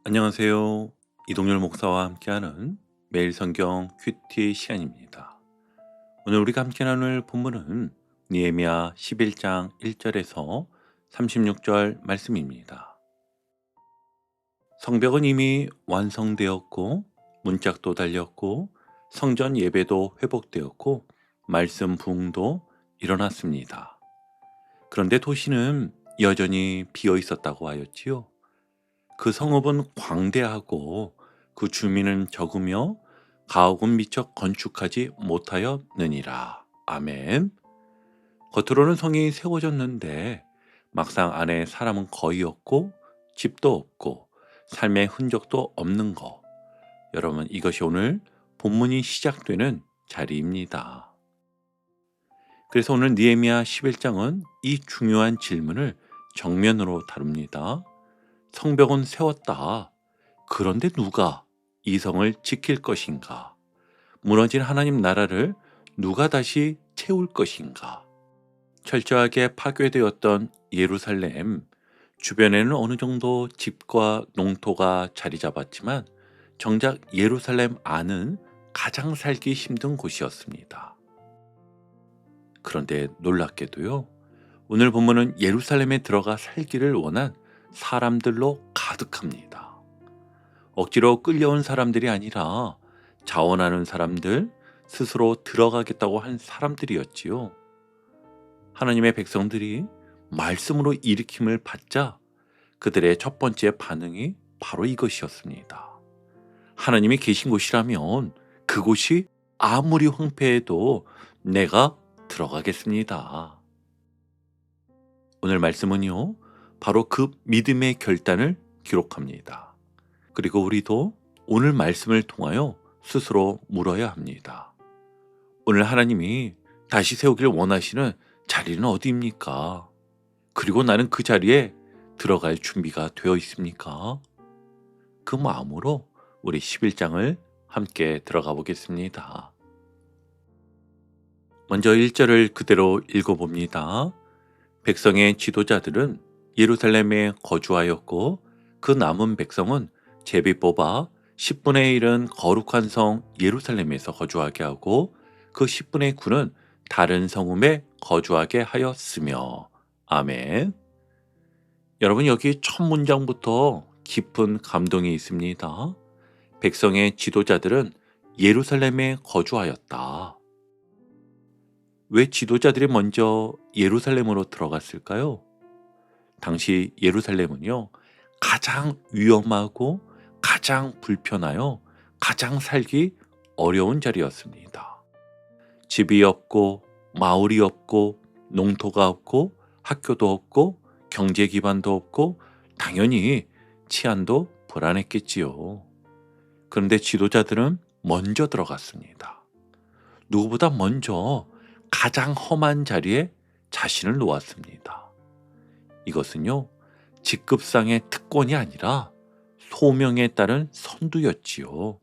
안녕하세요. 이동열 목사와 함께하는 매일 성경 큐티 시간입니다. 오늘 우리가 함께 나눌 본문은 니에미야 11장 1절에서 36절 말씀입니다. 성벽은 이미 완성되었고 문짝도 달렸고 성전 예배도 회복되었고 말씀 부흥도 일어났습니다. 그런데 도시는 여전히 비어 있었다고 하였지요. 그 성읍은 광대하고 그 주민은 적으며 가옥은 미처 건축하지 못하였느니라. 아멘. 겉으로는 성이 세워졌는데 막상 안에 사람은 거의 없고 집도 없고 삶의 흔적도 없는 것. 여러분, 이것이 오늘 본문이 시작되는 자리입니다. 그래서 오늘 니에미야 11장은 이 중요한 질문을 정면으로 다룹니다. 성벽은 세웠다. 그런데 누가 이 성을 지킬 것인가? 무너진 하나님 나라를 누가 다시 채울 것인가? 철저하게 파괴되었던 예루살렘, 주변에는 어느 정도 집과 농토가 자리 잡았지만 정작 예루살렘 안은 가장 살기 힘든 곳이었습니다. 그런데 놀랍게도요, 오늘 본문은 예루살렘에 들어가 살기를 원한 사람들로 가득합니다. 억지로 끌려온 사람들이 아니라 자원하는 사람들, 스스로 들어가겠다고 한 사람들이었지요. 하나님의 백성들이 말씀으로 일으킴을 받자 그들의 첫 번째 반응이 바로 이것이었습니다. 하나님이 계신 곳이라면 그곳이 아무리 황폐해도 내가 들어가겠습니다. 오늘 말씀은요, 바로 그 믿음의 결단을 기록합니다. 그리고 우리도 오늘 말씀을 통하여 스스로 물어야 합니다. 오늘 하나님이 다시 세우길 원하시는 자리는 어디입니까? 그리고 나는 그 자리에 들어갈 준비가 되어 있습니까? 그 마음으로 우리 11장을 함께 들어가 보겠습니다. 먼저 1절을 그대로 읽어봅니다. 백성의 지도자들은 예루살렘에 거주하였고 그 남은 백성은 제비 뽑아 10분의 1은 거룩한 성 예루살렘에서 거주하게 하고 그 10분의 9는 다른 성읍에 거주하게 하였으며. 아멘. 여러분, 여기 첫 문장부터 깊은 감동이 있습니다. 백성의 지도자들은 예루살렘에 거주하였다. 왜 지도자들이 먼저 예루살렘으로 들어갔을까요? 당시 예루살렘은요, 가장 위험하고 가장 불편하여 가장 살기 어려운 자리였습니다. 집이 없고 마을이 없고 농토가 없고 학교도 없고 경제 기반도 없고 당연히 치안도 불안했겠지요. 그런데 지도자들은 먼저 들어갔습니다. 누구보다 먼저 가장 험한 자리에 자신을 놓았습니다. 이것은요, 직급상의 특권이 아니라 소명에 따른 선두였지요.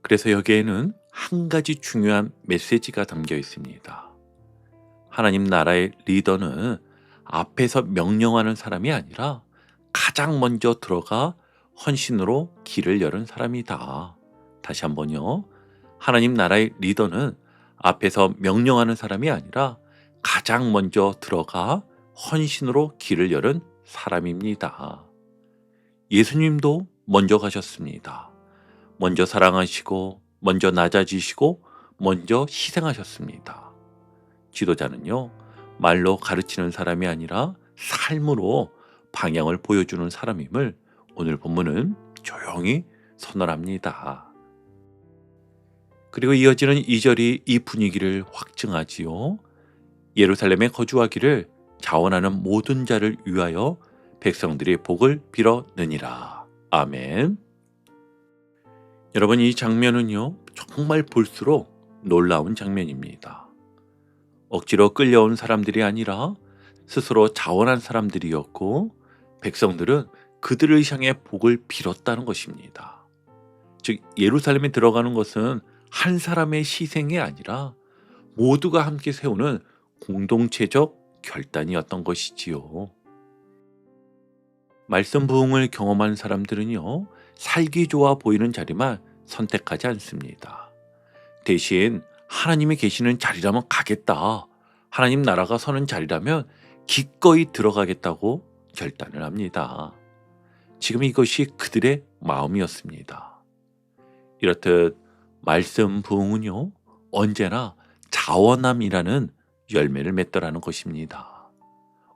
그래서 여기에는 한 가지 중요한 메시지가 담겨 있습니다. 하나님 나라의 리더는 앞에서 명령하는 사람이 아니라 가장 먼저 들어가 헌신으로 길을 여는 사람이다. 다시 한번요. 하나님 나라의 리더는 앞에서 명령하는 사람이 아니라 가장 먼저 들어가 헌신으로 길을 여는 사람입니다. 예수님도 먼저 가셨습니다. 먼저 사랑하시고 먼저 낮아지시고 먼저 희생하셨습니다. 지도자는요, 말로 가르치는 사람이 아니라 삶으로 방향을 보여주는 사람임을 오늘 본문은 조용히 선언합니다. 그리고 이어지는 2절이 이 분위기를 확증하지요. 예루살렘에 거주하기를 자원하는 모든 자를 위하여 백성들이 복을 빌어느니라. 아멘. 여러분, 이 장면은요, 정말 볼수록 놀라운 장면입니다. 억지로 끌려온 사람들이 아니라 스스로 자원한 사람들이었고 백성들은 그들을 향해 복을 빌었다는 것입니다. 즉, 예루살렘에 들어가는 것은 한 사람의 희생이 아니라 모두가 함께 세우는 공동체적 결단이었던 것이지요. 말씀 부흥을 경험한 사람들은요, 살기 좋아 보이는 자리만 선택하지 않습니다. 대신 하나님이 계시는 자리라면 가겠다, 하나님 나라가 서는 자리라면 기꺼이 들어가겠다고 결단을 합니다. 지금 이것이 그들의 마음이었습니다. 이렇듯 말씀 부흥은요, 언제나 자원함이라는 열매를 맺더라는 것입니다.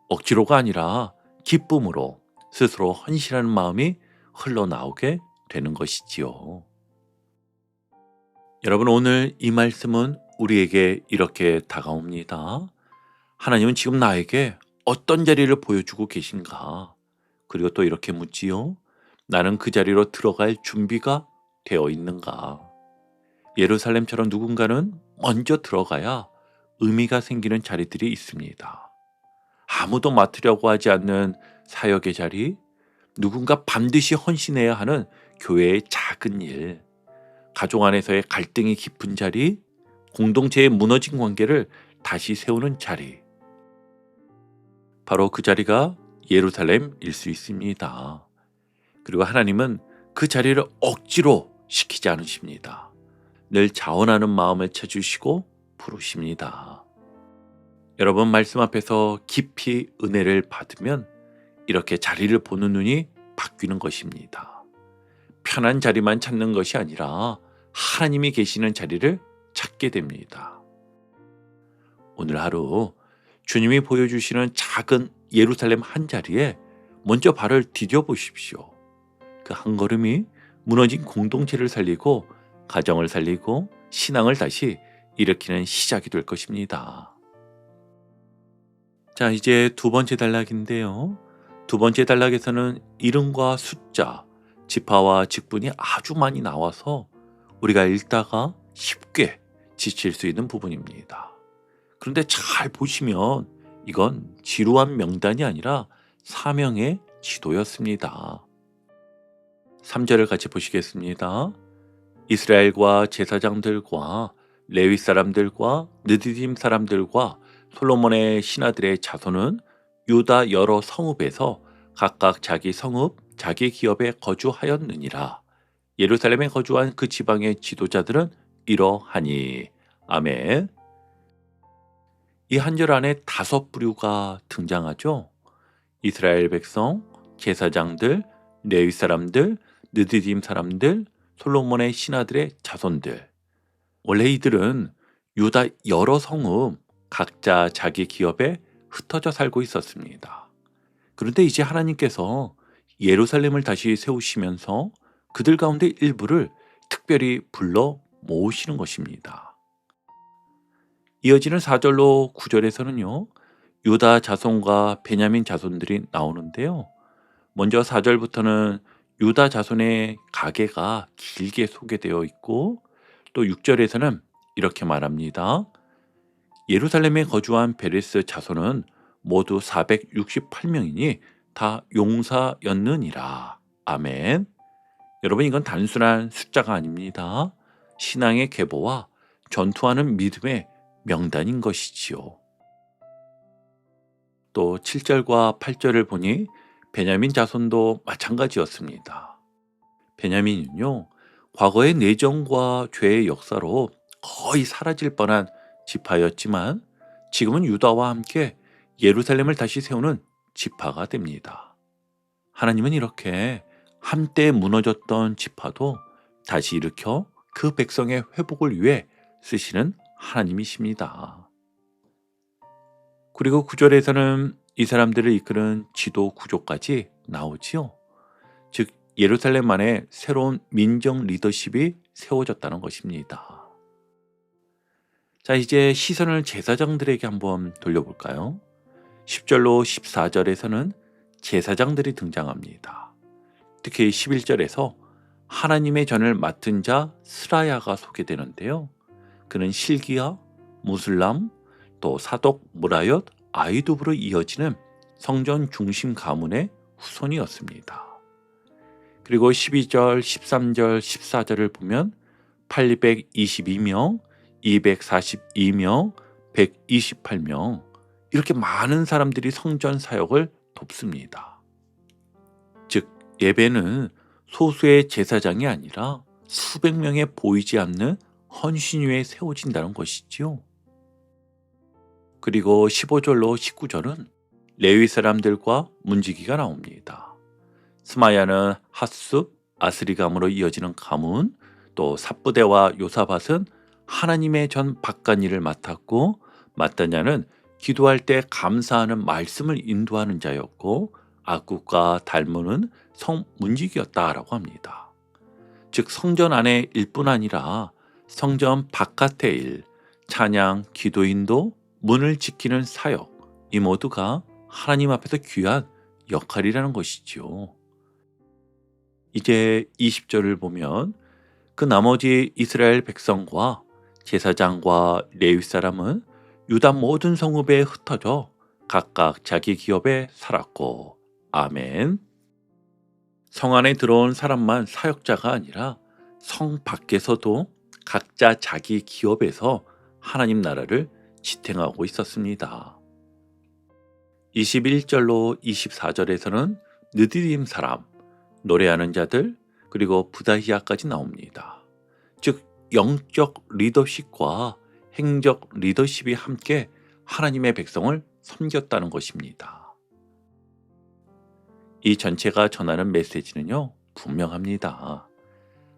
억지로가 아니라 기쁨으로 스스로 헌신하는 마음이 흘러나오게 되는 것이지요. 여러분, 오늘 이 말씀은 우리에게 이렇게 다가옵니다. 하나님은 지금 나에게 어떤 자리를 보여주고 계신가? 그리고 또 이렇게 묻지요. 나는 그 자리로 들어갈 준비가 되어 있는가? 예루살렘처럼 누군가는 먼저 들어가야 의미가 생기는 자리들이 있습니다. 아무도 맡으려고 하지 않는 사역의 자리, 누군가 반드시 헌신해야 하는 교회의 작은 일, 가족 안에서의 갈등이 깊은 자리, 공동체의 무너진 관계를 다시 세우는 자리. 바로 그 자리가 예루살렘일 수 있습니다. 그리고 하나님은 그 자리를 억지로 시키지 않으십니다. 늘 자원하는 마음을 찾으시고 부르십니다. 여러분, 말씀 앞에서 깊이 은혜를 받으면 이렇게 자리를 보는 눈이 바뀌는 것입니다. 편한 자리만 찾는 것이 아니라 하나님이 계시는 자리를 찾게 됩니다. 오늘 하루 주님이 보여주시는 작은 예루살렘 한 자리에 먼저 발을 디뎌 보십시오. 그 한 걸음이 무너진 공동체를 살리고 가정을 살리고 신앙을 다시 일으키는 시작이 될 것입니다. 자, 이제 두 번째 단락인데요. 두 번째 단락에서는 이름과 숫자, 지파와 직분이 아주 많이 나와서 우리가 읽다가 쉽게 지칠 수 있는 부분입니다. 그런데 잘 보시면 이건 지루한 명단이 아니라 사명의 지도였습니다. 3절을 같이 보시겠습니다. 이스라엘과 제사장들과 레위 사람들과 느디딤 사람들과 솔로몬의 신하들의 자손은 유다 여러 성읍에서 각각 자기 성읍, 자기 기업에 거주하였느니라. 예루살렘에 거주한 그 지방의 지도자들은 이러하니. 아멘. 이 한 절 안에 5부류가 등장하죠. 이스라엘 백성, 제사장들, 레위 사람들, 느디딤 사람들, 솔로몬의 신하들의 자손들. 원래 이들은 유다 여러 성읍, 각자 자기 기업에 흩어져 살고 있었습니다. 그런데 이제 하나님께서 예루살렘을 다시 세우시면서 그들 가운데 일부를 특별히 불러 모으시는 것입니다. 이어지는 4절로 9절에서는요, 유다 자손과 베냐민 자손들이 나오는데요. 먼저 4절부터는 유다 자손의 가계가 길게 소개되어 있고, 또 6절에서는 이렇게 말합니다. 예루살렘에 거주한 베레스 자손은 모두 468명이니 다 용사였느니라. 아멘. 여러분, 이건 단순한 숫자가 아닙니다. 신앙의 계보와 전투하는 믿음의 명단인 것이지요. 또 7절과 8절을 보니 베냐민 자손도 마찬가지였습니다. 베냐민은요, 과거의 내정과 죄의 역사로 거의 사라질 뻔한 지파였지만 지금은 유다와 함께 예루살렘을 다시 세우는 지파가 됩니다. 하나님은 이렇게 한때 무너졌던 지파도 다시 일으켜 그 백성의 회복을 위해 쓰시는 하나님이십니다. 그리고 9절에서는 이 사람들을 이끄는 지도 구조까지 나오지요. 즉 예루살렘 안에 새로운 민정 리더십이 세워졌다는 것입니다. 자, 이제 시선을 제사장들에게 한번 돌려볼까요? 10절로 14절에서는 제사장들이 등장합니다. 특히 11절에서 하나님의 전을 맡은 자 스라야가 소개되는데요. 그는 실기야, 무슬람, 또 사독, 무라옅, 아이두브로 이어지는 성전 중심 가문의 후손이었습니다. 그리고 12절, 13절, 14절을 보면 822명, 242명, 128명 이렇게 많은 사람들이 성전 사역을 돕습니다. 예배는 소수의 제사장이 아니라 수백 명의 보이지 않는 헌신 위에 세워진다는 것이지요. 그리고 15절로 19절은 레위 사람들과 문지기가 나옵니다. 스마야는 핫숲, 아스리감으로 이어지는 가문, 또 삽부대와 요사밭은 하나님의 전 박간일을 맡았고, 마따냐는 기도할 때 감사하는 말씀을 인도하는 자였고, 악국과 달무는 성문지기였다라고 합니다. 즉 성전 안의 일뿐 아니라 성전 바깥의 일, 찬양, 기도인도, 문을 지키는 사역, 이 모두가 하나님 앞에서 귀한 역할이라는 것이지요. 이제 20절을 보면 그 나머지 이스라엘 백성과 제사장과 레위 사람은 유다 모든 성읍에 흩어져 각각 자기 기업에 살았고, 아멘. 성 안에 들어온 사람만 사역자가 아니라 성 밖에서도 각자 자기 기업에서 하나님 나라를 지탱하고 있었습니다. 21절로 24절에서는 느디딤 사람, 노래하는 자들, 그리고 부다히아까지 나옵니다. 즉 영적 리더십과 행적 리더십이 함께 하나님의 백성을 섬겼다는 것입니다. 이 전체가 전하는 메시지는요, 분명합니다.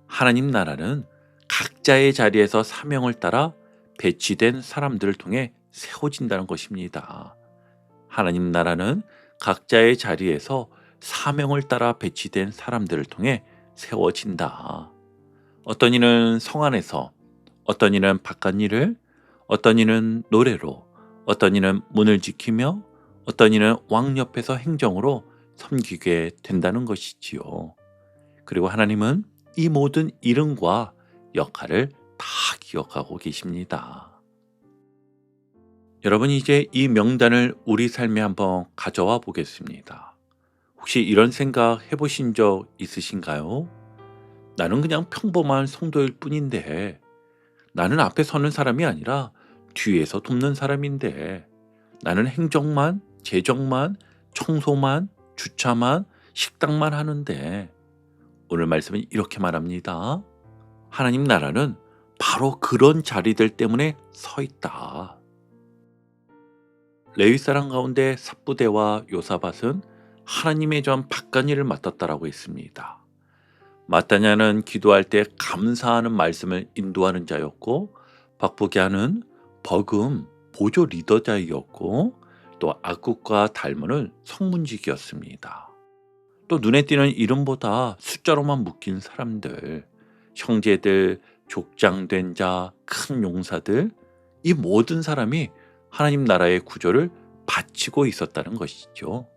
하나님 나라는 각자의 자리에서 사명을 따라 배치된 사람들을 통해 세워진다는 것입니다. 하나님 나라는 각자의 자리에서 사명을 따라 배치된 사람들을 통해 세워진다. 어떤 이는 성 안에서, 어떤 이는 바깥 일을, 어떤 이는 노래로, 어떤 이는 문을 지키며, 어떤 이는 왕 옆에서 행정으로 섬기게 된다는 것이지요. 그리고 하나님은 이 모든 이름과 역할을 다 기억하고 계십니다. 여러분, 이제 이 명단을 우리 삶에 한번 가져와 보겠습니다. 혹시 이런 생각 해보신 적 있으신가요? 나는 그냥 평범한 성도일 뿐인데, 나는 앞에 서는 사람이 아니라 뒤에서 돕는 사람인데, 나는 행정만, 재정만, 청소만, 주차만, 식당만 하는데, 오늘 말씀은 이렇게 말합니다. 하나님 나라는 바로 그런 자리들 때문에 서 있다. 레위 사람 가운데 삽부대와 요사밭은 하나님의 전 박간일을 맡았다라고 했습니다. 마따냐는 기도할 때 감사하는 말씀을 인도하는 자였고, 박부기아는 버금 보조 리더자이었고, 또 악국과 달무는 성문지기였습니다. 또 눈에 띄는 이름보다 숫자로만 묶인 사람들, 형제들, 족장된 자, 큰 용사들, 이 모든 사람이 하나님 나라의 구조를 바치고 있었다는 것이죠.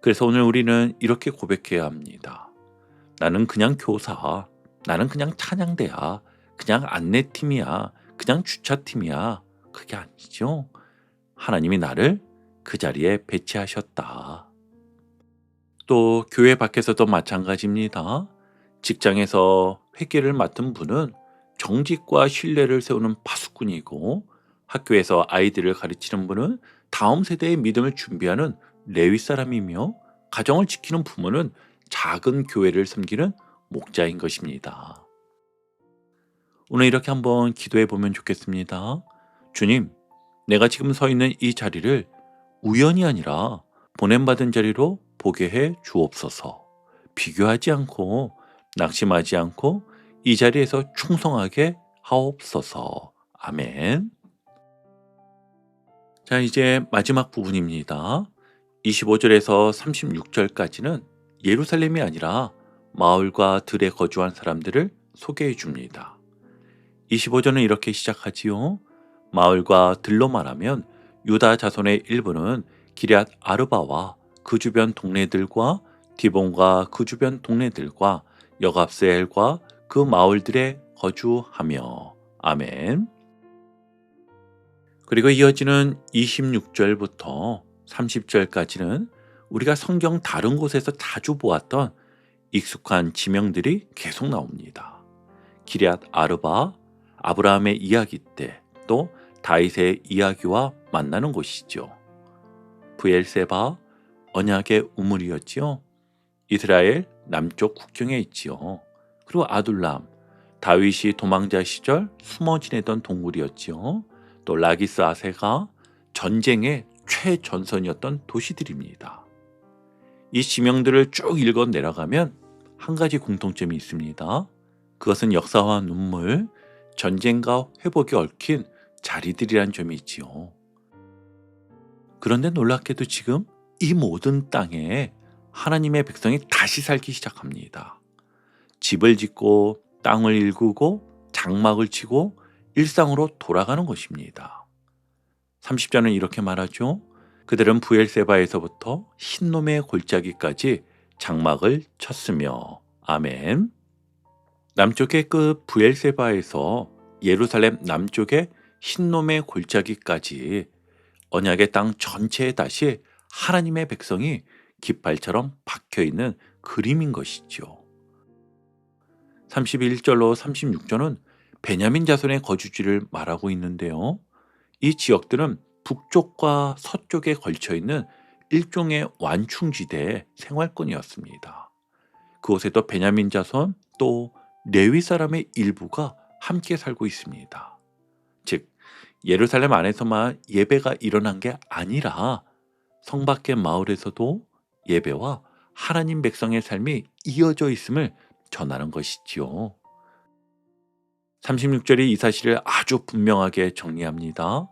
그래서 오늘 우리는 이렇게 고백해야 합니다. 나는 그냥 교사, 나는 그냥 찬양대야, 그냥 안내팀이야, 그냥 주차팀이야. 그게 아니죠. 하나님이 나를 그 자리에 배치하셨다. 또 교회 밖에서도 마찬가지입니다. 직장에서 회계를 맡은 분은 정직과 신뢰를 세우는 파수꾼이고, 학교에서 아이들을 가르치는 분은 다음 세대의 믿음을 준비하는 레위 사람이며, 가정을 지키는 부모는 작은 교회를 섬기는 목자인 것입니다. 오늘 이렇게 한번 기도해 보면 좋겠습니다. 주님, 내가 지금 서 있는 이 자리를 우연이 아니라 보냄받은 자리로 보게 해 주옵소서. 비교하지 않고 낙심하지 않고 이 자리에서 충성하게 하옵소서. 아멘. 자, 이제 마지막 부분입니다. 25절에서 36절까지는 예루살렘이 아니라 마을과 들에 거주한 사람들을 소개해 줍니다. 25절은 이렇게 시작하지요. 마을과 들로 말하면 유다 자손의 일부는 기럇 아르바와 그 주변 동네들과 디본과 그 주변 동네들과 여갑스엘과 그 마을들에 거주하며. 아멘. 그리고 이어지는 26절부터 30절까지는 우리가 성경 다른 곳에서 자주 보았던 익숙한 지명들이 계속 나옵니다. 기럇 아르바, 아브라함의 이야기 때 또 다윗의 이야기와 만나는 곳이죠. 브엘세바, 언약의 우물이었지요. 이스라엘 남쪽 국경에 있지요. 그리고 아둘람, 다윗이 도망자 시절 숨어 지내던 동굴이었지요. 또 라기스 아세가 전쟁의 최전선이었던 도시들입니다. 이 지명들을 쭉 읽어 내려가면 한 가지 공통점이 있습니다. 그것은 역사와 눈물, 전쟁과 회복이 얽힌 자리들이란 점이 있지요. 그런데 놀랍게도 지금 이 모든 땅에 하나님의 백성이 다시 살기 시작합니다. 집을 짓고 땅을 일구고 장막을 치고 일상으로 돌아가는 것입니다. 30절은 이렇게 말하죠. 그들은 부엘세바에서부터 흰놈의 골짜기까지 장막을 쳤으며. 아멘. 남쪽의 끝 부엘세바에서 예루살렘 남쪽의 흰놈의 골짜기까지 언약의 땅 전체에 다시 하나님의 백성이 깃발처럼 박혀있는 그림인 것이죠. 31절로 36절은 베냐민 자손의 거주지를 말하고 있는데요. 이 지역들은 북쪽과 서쪽에 걸쳐있는 일종의 완충지대의 생활권이었습니다. 그곳에도 베냐민 자손 또 레위 사람의 일부가 함께 살고 있습니다. 즉 예루살렘 안에서만 예배가 일어난 게 아니라 성 밖의 마을에서도 예배와 하나님 백성의 삶이 이어져 있음을 전하는 것이지요. 36절이 이 사실을 아주 분명하게 정리합니다.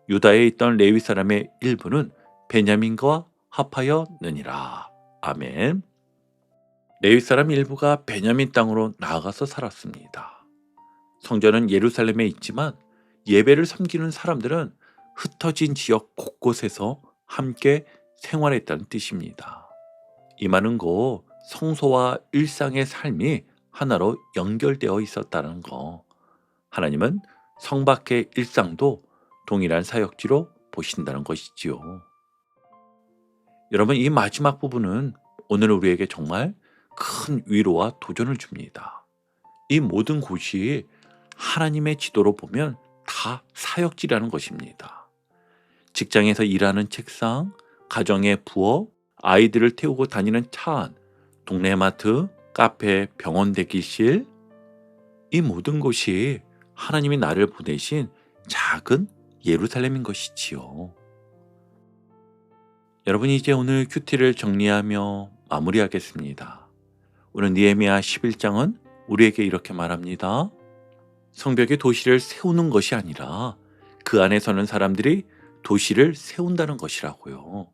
유다에 있던 레위 사람의 일부는 베냐민과 합하였느니라. 아멘. 레위 사람 일부가 베냐민 땅으로 나아가서 살았습니다. 성전은 예루살렘에 있지만 예배를 섬기는 사람들은 흩어진 지역 곳곳에서 함께 생활했다는 뜻입니다. 이 많은 곳 성소와 일상의 삶이 하나로 연결되어 있었다는 거. 하나님은 성 밖의 일상도 동일한 사역지로 보신다는 것이지요. 여러분, 이 마지막 부분은 오늘 우리에게 정말 큰 위로와 도전을 줍니다. 이 모든 곳이 하나님의 지도로 보면 다 사역지라는 것입니다. 직장에서 일하는 책상, 가정의 부엌, 아이들을 태우고 다니는 차 안, 동네 마트, 카페, 병원 대기실, 이 모든 곳이 하나님이 나를 보내신 작은 예루살렘인 것이지요. 여러분, 이제 오늘 큐티를 정리하며 마무리하겠습니다. 오늘 느헤미야 11장은 우리에게 이렇게 말합니다. 성벽이 도시를 세우는 것이 아니라 그 안에 서는 사람들이 도시를 세운다는 것이라고요.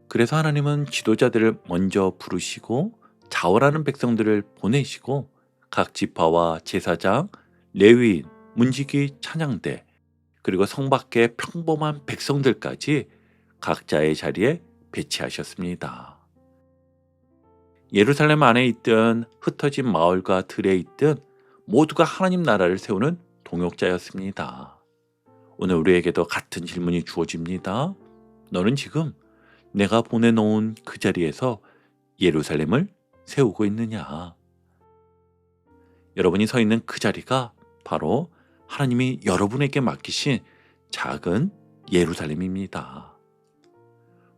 그래서 하나님은 지도자들을 먼저 부르시고 자원하는 백성들을 보내시고 각 지파와 제사장, 레위인, 문지기, 찬양대, 그리고 성 밖의 평범한 백성들까지 각자의 자리에 배치하셨습니다. 예루살렘 안에 있든 흩어진 마을과 들에 있든 모두가 하나님 나라를 세우는 동역자였습니다. 오늘 우리에게도 같은 질문이 주어집니다. 너는 지금 내가 보내놓은 그 자리에서 예루살렘을 세우고 있느냐? 여러분이 서 있는 그 자리가 바로 하나님이 여러분에게 맡기신 작은 예루살렘입니다.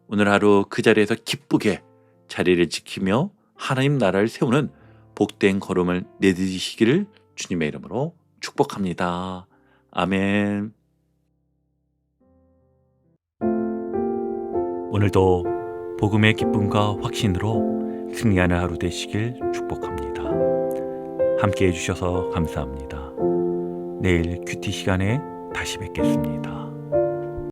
오늘 하루 그 자리에서 기쁘게 자리를 지키며 하나님 나라를 세우는 복된 걸음을 내디디시기를 주님의 이름으로 축복합니다. 아멘. 오늘도 복음의 기쁨과 확신으로 승리하는 하루 되시길 축복합니다. 함께 해주셔서 감사합니다. 내일 큐티 시간에 다시 뵙겠습니다.